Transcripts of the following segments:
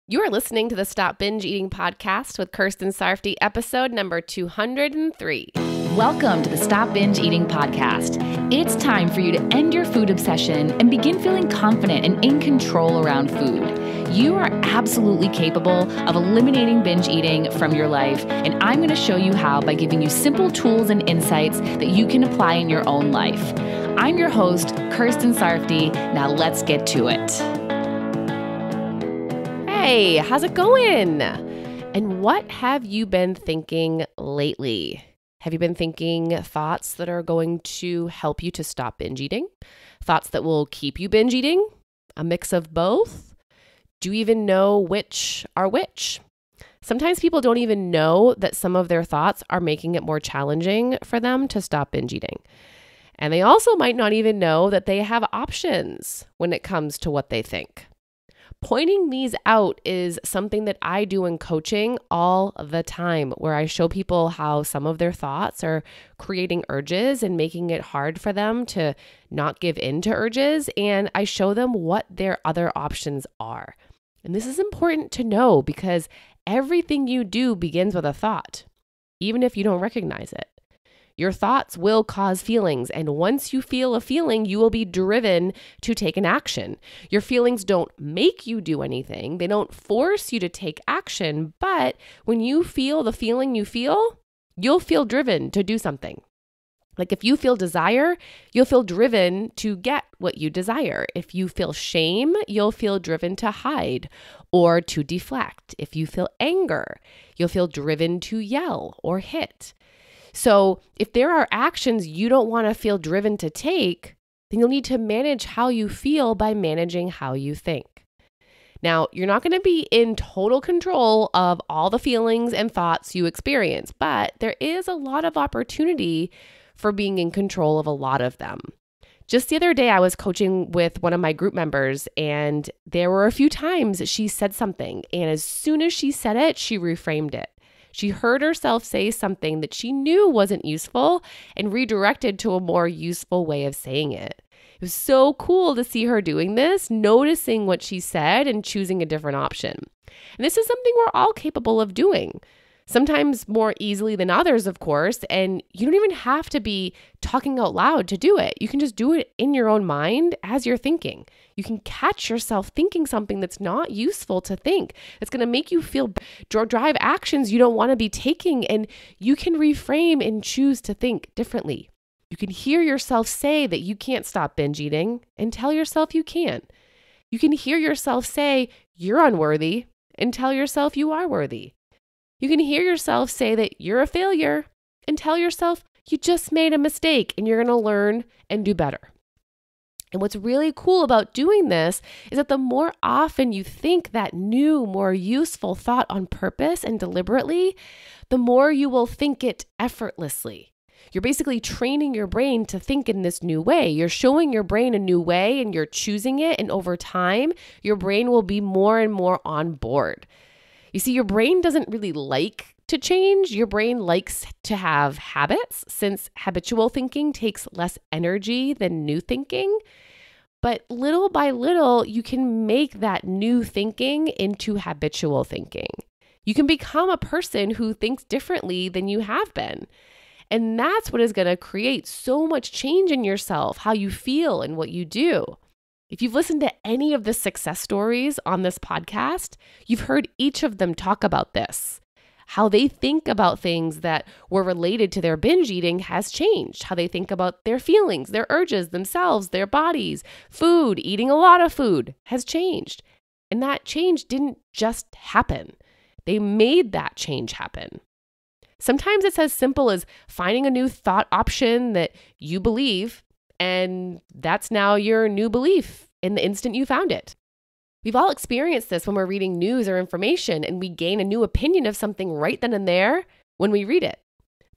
You are listening to the Stop Binge Eating podcast with Kirsten Sarfty, episode number 203. Welcome to the Stop Binge Eating podcast. It's time for you to end your food obsession and begin feeling confident and in control around food. You are absolutely capable of eliminating binge eating from your life, and I'm going to show you how by giving you simple tools and insights that you can apply in your own life. I'm your host, Kirsten Sarfty. Now let's get to it. Hey, how's it going? And what have you been thinking lately? Have you been thinking thoughts that are going to help you to stop binge eating? Thoughts that will keep you binge eating? A mix of both? Do you even know which are which? Sometimes people don't even know that some of their thoughts are making it more challenging for them to stop binge eating. And they also might not even know that they have options when it comes to what they think. Pointing these out is something that I do in coaching all the time, where I show people how some of their thoughts are creating urges and making it hard for them to not give in to urges. And I show them what their other options are. And this is important to know because everything you do begins with a thought, even if you don't recognize it. Your thoughts will cause feelings, and once you feel a feeling, you will be driven to take an action. Your feelings don't make you do anything. They don't force you to take action, but when you feel the feeling you feel, you'll feel driven to do something. Like if you feel desire, you'll feel driven to get what you desire. If you feel shame, you'll feel driven to hide or to deflect. If you feel anger, you'll feel driven to yell or hit. So if there are actions you don't want to feel driven to take, then you'll need to manage how you feel by managing how you think. Now, you're not going to be in total control of all the feelings and thoughts you experience, but there is a lot of opportunity for being in control of a lot of them. Just the other day, I was coaching with one of my group members, and there were a few times she said something, and as soon as she said it, she reframed it. She heard herself say something that she knew wasn't useful and redirected to a more useful way of saying it. It was so cool to see her doing this, noticing what she said and choosing a different option. And this is something we're all capable of doing. Sometimes more easily than others, of course, and you don't even have to be talking out loud to do it. You can just do it in your own mind as you're thinking. You can catch yourself thinking something that's not useful to think. It's going to make you feel drive actions you don't want to be taking, and you can reframe and choose to think differently. You can hear yourself say that you can't stop binge eating and tell yourself you can. You can hear yourself say you're unworthy and tell yourself you are worthy. You can hear yourself say that you're a failure and tell yourself you just made a mistake and you're going to learn and do better. And what's really cool about doing this is that the more often you think that new, more useful thought on purpose and deliberately, the more you will think it effortlessly. You're basically training your brain to think in this new way. You're showing your brain a new way and you're choosing it. And over time, your brain will be more and more on board. You see, your brain doesn't really like to change. Your brain likes to have habits, since habitual thinking takes less energy than new thinking. But little by little, you can make that new thinking into habitual thinking. You can become a person who thinks differently than you have been. And that's what is going to create so much change in yourself, how you feel and what you do. If you've listened to any of the success stories on this podcast, you've heard each of them talk about this. How they think about things that were related to their binge eating has changed. How they think about their feelings, their urges, themselves, their bodies, food, eating a lot of food has changed. And that change didn't just happen. They made that change happen. Sometimes it's as simple as finding a new thought option that you believe, and that's now your new belief in the instant you found it. We've all experienced this when we're reading news or information and we gain a new opinion of something right then and there when we read it.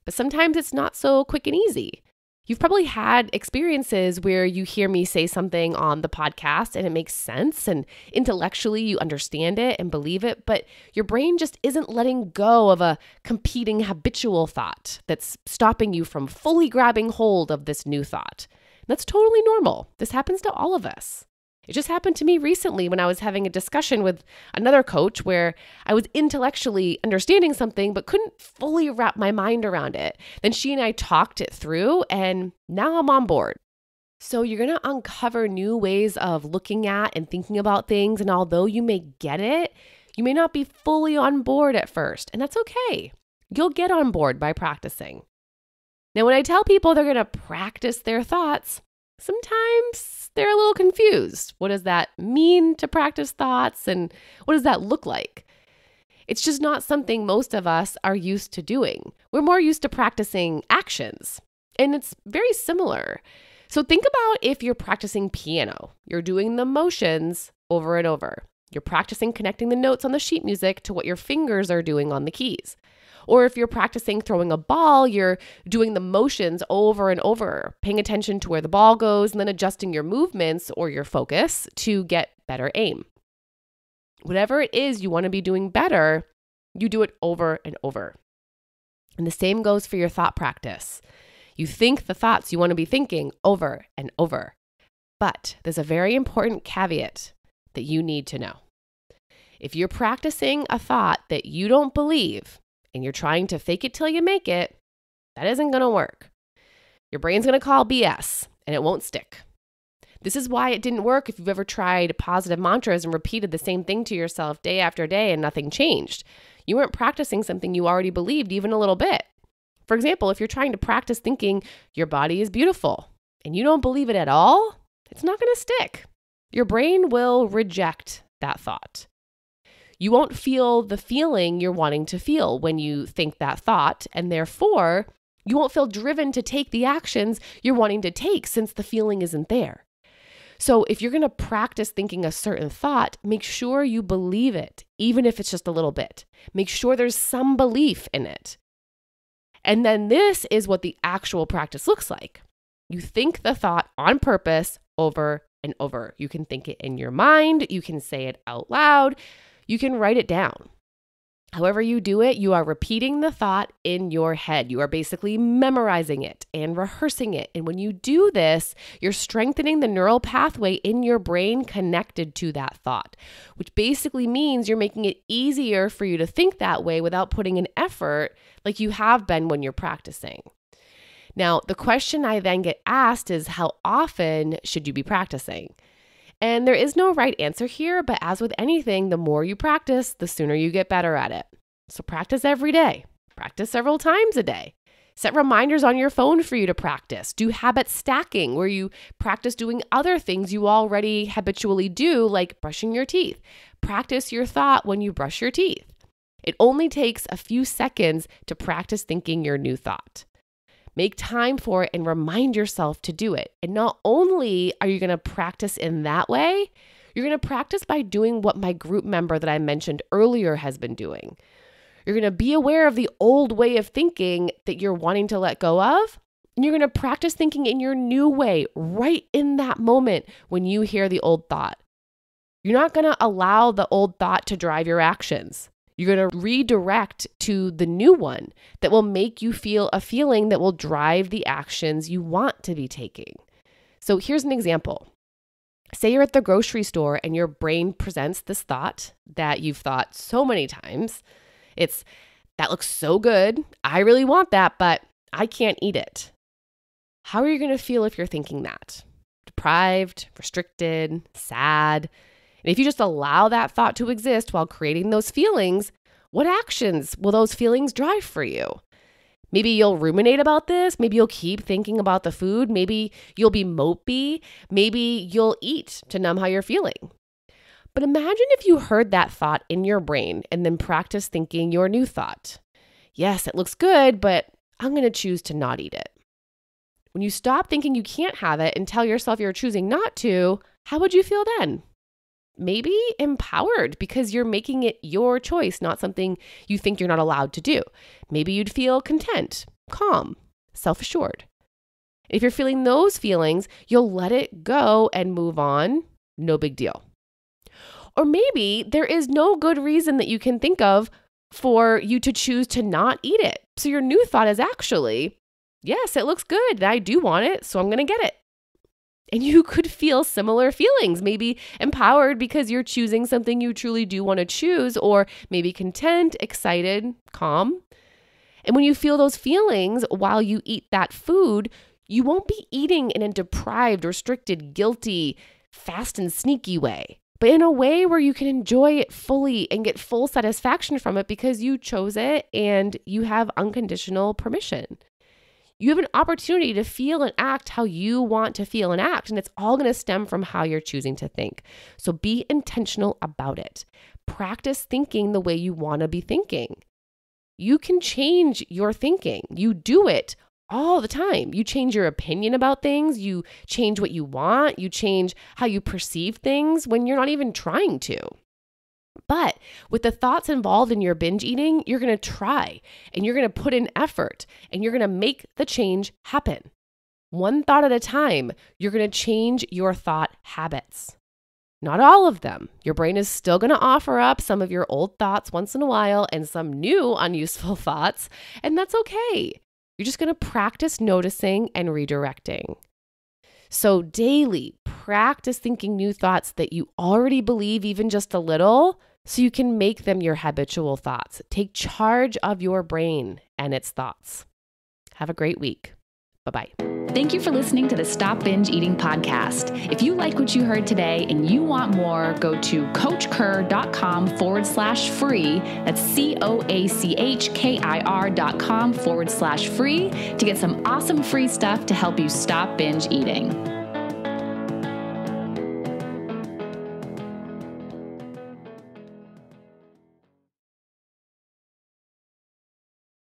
But sometimes it's not so quick and easy. You've probably had experiences where you hear me say something on the podcast and it makes sense and intellectually you understand it and believe it, but your brain just isn't letting go of a competing habitual thought that's stopping you from fully grabbing hold of this new thought. That's totally normal. This happens to all of us. It just happened to me recently when I was having a discussion with another coach where I was intellectually understanding something but couldn't fully wrap my mind around it. Then she and I talked it through, and now I'm on board. So you're going to uncover new ways of looking at and thinking about things. And although you may get it, you may not be fully on board at first. And that's okay. You'll get on board by practicing. Now, when I tell people they're going to practice their thoughts, sometimes they're a little confused. What does that mean to practice thoughts? And what does that look like? It's just not something most of us are used to doing. We're more used to practicing actions. And it's very similar. So think about if you're practicing piano. You're doing the motions over and over. You're practicing connecting the notes on the sheet music to what your fingers are doing on the keys. Or if you're practicing throwing a ball, you're doing the motions over and over, paying attention to where the ball goes and then adjusting your movements or your focus to get better aim. Whatever it is you want to be doing better, you do it over and over. And the same goes for your thought practice. You think the thoughts you want to be thinking over and over. But there's a very important caveat that you need to know. If you're practicing a thought that you don't believe and you're trying to fake it till you make it, that isn't going to work. Your brain's going to call BS and it won't stick. This is why it didn't work if you've ever tried positive mantras and repeated the same thing to yourself day after day and nothing changed. You weren't practicing something you already believed even a little bit. For example, if you're trying to practice thinking your body is beautiful and you don't believe it at all, it's not going to stick. Your brain will reject that thought. You won't feel the feeling you're wanting to feel when you think that thought, and therefore, you won't feel driven to take the actions you're wanting to take since the feeling isn't there. So if you're going to practice thinking a certain thought, make sure you believe it, even if it's just a little bit. Make sure there's some belief in it. And then this is what the actual practice looks like. You think the thought on purpose over and over. You can think it in your mind. You can say it out loud. You can write it down. However you do it, you are repeating the thought in your head. You are basically memorizing it and rehearsing it. And when you do this, you're strengthening the neural pathway in your brain connected to that thought, which basically means you're making it easier for you to think that way without putting in effort like you have been when you're practicing. Now, the question I then get asked is, how often should you be practicing? And there is no right answer here, but as with anything, the more you practice, the sooner you get better at it. So practice every day. Practice several times a day. Set reminders on your phone for you to practice. Do habit stacking, where you practice doing other things you already habitually do, like brushing your teeth. Practice your thought when you brush your teeth. It only takes a few seconds to practice thinking your new thought. Make time for it and remind yourself to do it. And not only are you going to practice in that way, you're going to practice by doing what my group member that I mentioned earlier has been doing. You're going to be aware of the old way of thinking that you're wanting to let go of, and you're going to practice thinking in your new way right in that moment when you hear the old thought. You're not going to allow the old thought to drive your actions. You're going to redirect to the new one that will make you feel a feeling that will drive the actions you want to be taking. So here's an example. Say you're at the grocery store and your brain presents this thought that you've thought so many times. It's, that looks so good. I really want that, but I can't eat it. How are you going to feel if you're thinking that? Deprived, restricted, sad? And if you just allow that thought to exist while creating those feelings, what actions will those feelings drive for you? Maybe you'll ruminate about this. Maybe you'll keep thinking about the food. Maybe you'll be mopey. Maybe you'll eat to numb how you're feeling. But imagine if you heard that thought in your brain and then practice thinking your new thought. Yes, it looks good, but I'm going to choose to not eat it. When you stop thinking you can't have it and tell yourself you're choosing not to, how would you feel then? Maybe empowered because you're making it your choice, not something you think you're not allowed to do. Maybe you'd feel content, calm, self-assured. If you're feeling those feelings, you'll let it go and move on. No big deal. Or maybe there is no good reason that you can think of for you to choose to not eat it. So your new thought is actually, yes, it looks good. I do want it, so I'm going to get it. And you could feel similar feelings, maybe empowered because you're choosing something you truly do want to choose, or maybe content, excited, calm. And when you feel those feelings while you eat that food, you won't be eating in a deprived, restricted, guilty, fast and sneaky way, but in a way where you can enjoy it fully and get full satisfaction from it because you chose it and you have unconditional permission. You have an opportunity to feel and act how you want to feel and act, and it's all going to stem from how you're choosing to think. So be intentional about it. Practice thinking the way you want to be thinking. You can change your thinking. You do it all the time. You change your opinion about things. You change what you want. You change how you perceive things when you're not even trying to. But with the thoughts involved in your binge eating, you're going to try and you're going to put in effort and you're going to make the change happen. One thought at a time, you're going to change your thought habits. Not all of them. Your brain is still going to offer up some of your old thoughts once in a while and some new unuseful thoughts, and that's okay. You're just going to practice noticing and redirecting. So daily, practice thinking new thoughts that you already believe even just a little, so you can make them your habitual thoughts. Take charge of your brain and its thoughts. Have a great week. Bye-bye. Thank you for listening to the Stop Binge Eating podcast. If you like what you heard today and you want more, go to coachkir.com/free. That's COACHKIR.com/free to get some awesome free stuff to help you stop binge eating.